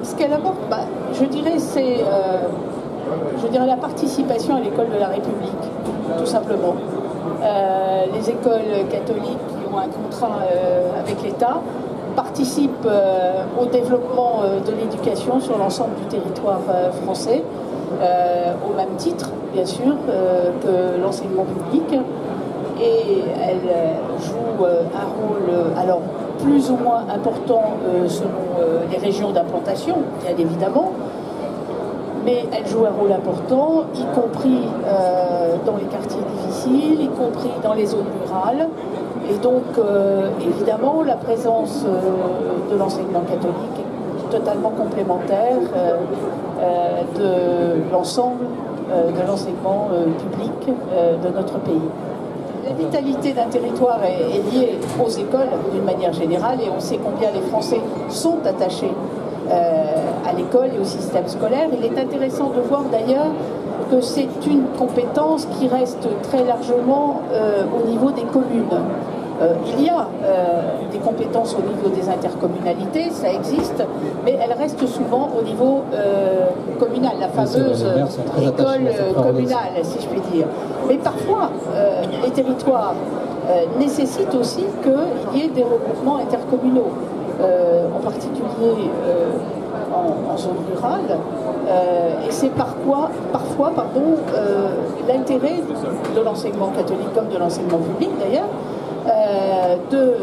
Ce qu'elle apporte, je dirais, c'est la participation à l'école de la République, tout simplement. Les écoles catholiques qui ont un contrat avec l'État participent au développement de l'éducation sur l'ensemble du territoire français, au même titre, bien sûr, que l'enseignement public. Et elles jouent un rôle, alors plus ou moins important selon les régions d'implantation, bien évidemment, mais elles jouent un rôle important, y compris dans les quartiers difficiles, y compris dans les zones rurales. Et donc, évidemment, la présence de l'enseignement catholique est totalement complémentaire de l'ensemble de l'enseignement public de notre pays. La vitalité d'un territoire est liée aux écoles d'une manière générale, et on sait combien les Français sont attachés à l'école et au système scolaire. Il est intéressant de voir d'ailleurs que c'est une compétence qui reste très largement au niveau des communes. Il y a des compétences au niveau des intercommunalités, ça existe, mais elles restent souvent au niveau communal, la fameuse école communale, si je puis dire. Mais parfois, les territoires nécessitent aussi qu'il y ait des regroupements intercommunaux, en particulier en zone rurale, et c'est parfois l'intérêt de l'enseignement catholique comme de l'enseignement public d'ailleurs, de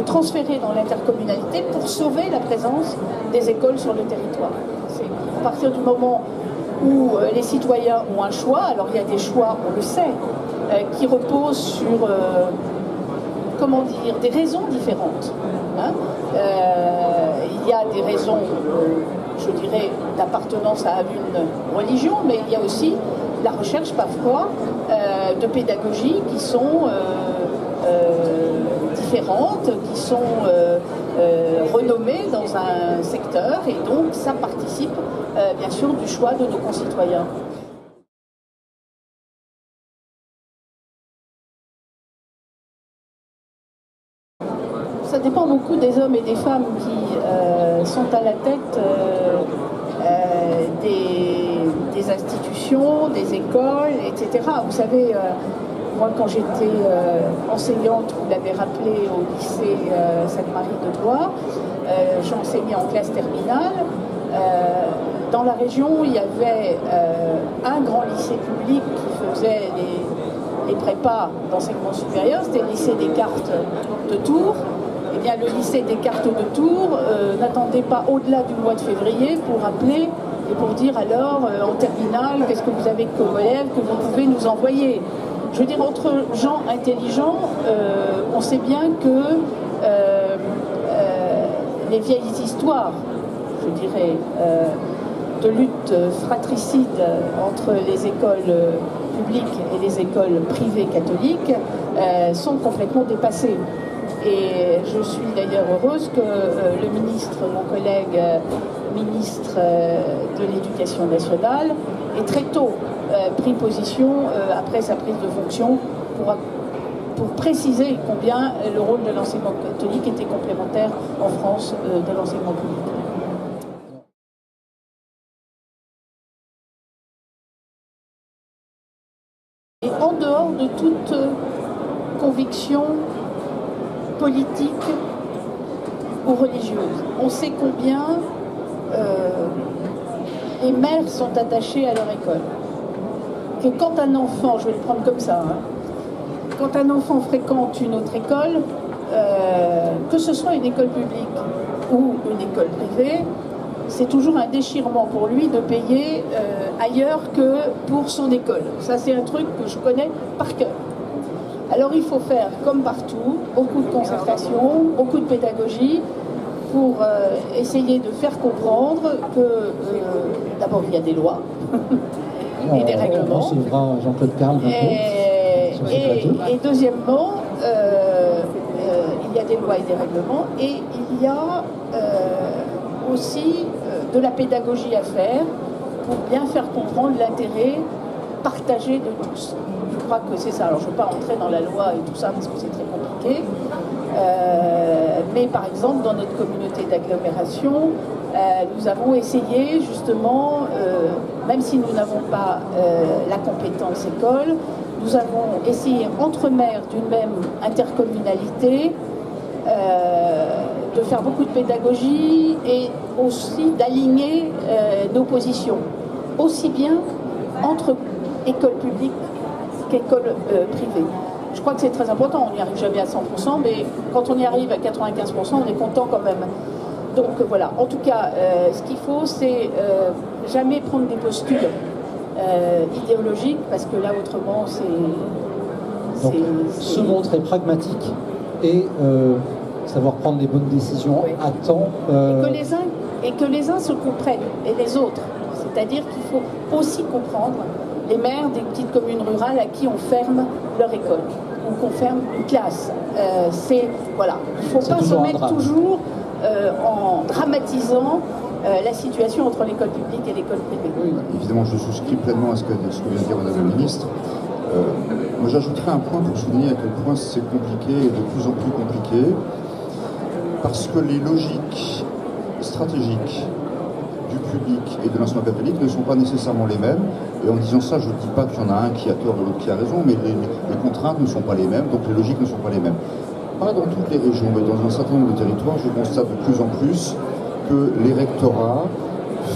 transférer dans l'intercommunalité pour sauver la présence des écoles sur le territoire. C'est à partir du moment où les citoyens ont un choix, alors il y a des choix, on le sait, qui reposent sur des raisons différentes. Il y a des raisons, je dirais, d'appartenance à une religion, mais il y a aussi la recherche parfois de pédagogie qui sont différentes, qui sont renommées dans un secteur, et donc ça participe bien sûr du choix de nos concitoyens. Ça dépend beaucoup des hommes et des femmes qui sont à la tête des institutions, des écoles, etc. Vous savez, moi quand j'étais enseignante, vous l'avez rappelé, au lycée Sainte-Marie de Blois, j'enseignais en classe terminale. Dans la région, il y avait un grand lycée public qui faisait les prépas d'enseignement supérieur, c'était le lycée Descartes de Tours. Eh bien, le lycée Descartes de Tours n'attendait pas au-delà du mois de février pour appeler et pour dire alors, en terminale, qu'est-ce que vous avez comme élèves que vous pouvez nous envoyer. Je veux dire, entre gens intelligents, on sait bien que les vieilles histoires, je dirais, de lutte fratricide entre les écoles publiques et les écoles privées catholiques sont complètement dépassées. Et je suis d'ailleurs heureuse que le ministre, mon collègue ministre de l'Éducation nationale, ait très tôt pris position après sa prise de fonction pour préciser combien le rôle de l'enseignement catholique était complémentaire en France de l'enseignement public. Et en dehors de toute conviction politique ou religieuse, on sait combien les mères sont attachées à leur école. Que quand un enfant, je vais le prendre comme ça, quand un enfant fréquente une autre école, que ce soit une école publique ou une école privée, c'est toujours un déchirement pour lui de payer ailleurs que pour son école. Ça, c'est un truc que je connais par cœur. Alors il faut faire, comme partout, beaucoup de concertation, beaucoup de pédagogie pour essayer de faire comprendre que d'abord il y a des lois et des règlements. On suivra Jean-Claude Carle et deuxièmement, il y a des lois et des règlements, et il y a aussi de la pédagogie à faire pour bien faire comprendre l'intérêt partagé de tous. Je crois que c'est ça. Alors je ne veux pas entrer dans la loi et tout ça parce que c'est très compliqué, Mais par exemple, dans notre communauté d'agglomération, nous avons essayé justement, même si nous n'avons pas la compétence école, nous avons essayé entre maires d'une même intercommunalité de faire beaucoup de pédagogie et aussi d'aligner nos positions, aussi bien entre écoles publiques qu'écoles privées. Je crois que c'est très important, on n'y arrive jamais à 100%, mais quand on y arrive à 95%, on est content quand même. Donc voilà, en tout cas, ce qu'il faut, c'est jamais prendre des postures idéologiques, parce que là, autrement, donc, se montrer pragmatique et savoir prendre les bonnes décisions à temps. Et que les uns se comprennent, et les autres. C'est-à-dire qu'il faut aussi comprendre les maires des petites communes rurales à qui on ferme leur école, ou qu'on ferme une classe. Voilà. Il ne faut pas se mettre toujours en dramatisant la situation entre l'école publique et l'école privée. Oui, évidemment, je souscris pleinement à ce que vient de dire Madame la Ministre. Moi, j'ajouterais un point pour souligner à quel point c'est compliqué et de plus en plus compliqué, parce que les logiques stratégiques du public et de l'enseignement catholique ne sont pas nécessairement les mêmes. Et en disant ça, je ne dis pas qu'il y en a un qui a tort et l'autre qui a raison, mais les contraintes ne sont pas les mêmes, donc les logiques ne sont pas les mêmes. Pas dans toutes les régions, mais dans un certain nombre de territoires, je constate de plus en plus que les rectorats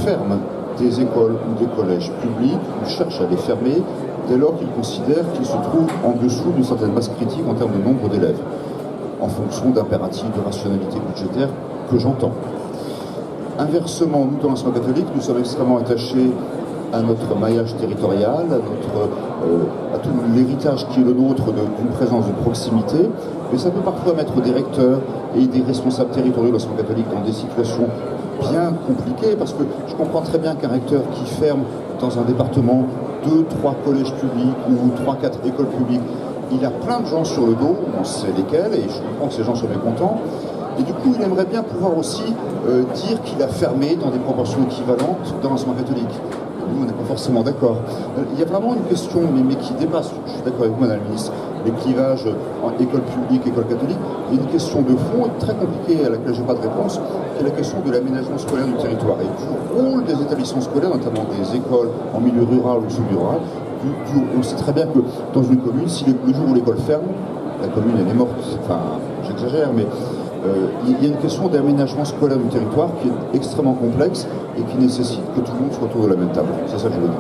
ferment des écoles ou des collèges publics, ou cherchent à les fermer, dès lors qu'ils considèrent qu'ils se trouvent en dessous d'une certaine masse critique en termes de nombre d'élèves, en fonction d'impératifs de rationalité budgétaire que j'entends. Inversement, nous, dans l'enseignement catholique, nous sommes extrêmement attachés à notre maillage territorial, à tout l'héritage qui est le nôtre d'une présence de proximité, mais ça peut parfois mettre des recteurs et des responsables territoriaux de l'enseignement catholique dans des situations bien compliquées, parce que je comprends très bien qu'un recteur qui ferme dans un département 2, 3 collèges publics ou 3, 4 écoles publiques, il a plein de gens sur le dos, on sait lesquels, et je comprends que ces gens soient mécontents. Et du coup, il aimerait bien pouvoir aussi dire qu'il a fermé dans des proportions équivalentes dans l'enseignement catholique. Nous, on n'est pas forcément d'accord. Il y a vraiment une question, mais qui dépasse, je suis d'accord avec vous, Madame la Ministre, les clivages en école publique, école catholique. Il y a une question de fond très compliquée à laquelle je n'ai pas de réponse, qui est la question de l'aménagement scolaire du territoire et du rôle des établissements scolaires, notamment des écoles en milieu rural ou semi-rural. On sait très bien que dans une commune, si le jour où l'école ferme, la commune elle est morte, enfin j'exagère, mais il y a une question d'aménagement scolaire du territoire qui est extrêmement complexe et qui nécessite que tout le monde soit autour de la même table. C'est ça que je veux dire.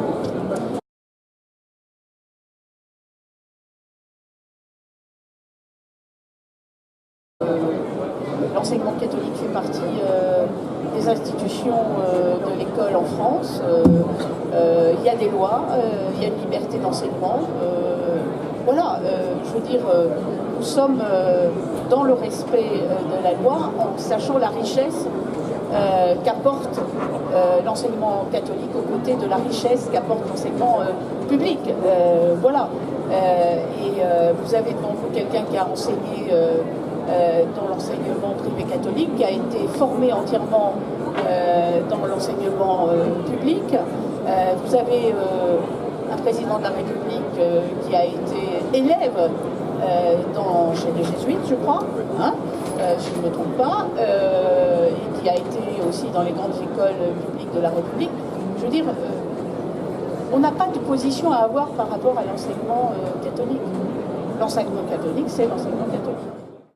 L'enseignement catholique fait partie des institutions de l'école en France. Il y a des lois, il y a une liberté d'enseignement. Voilà, je veux dire, nous sommes dans le respect de la loi, en sachant la richesse qu'apporte l'enseignement catholique aux côtés de la richesse qu'apporte l'enseignement public. Voilà. Et vous avez devant vous quelqu'un qui a enseigné dans l'enseignement privé catholique, qui a été formé entièrement dans l'enseignement public. Vous avez un président de la République qui a été élève chez les jésuites, je crois, hein, si je ne me trompe pas, et qui a été aussi dans les grandes écoles publiques de la République. Je veux dire, on n'a pas de position à avoir par rapport à l'enseignement catholique. L'enseignement catholique, c'est l'enseignement catholique.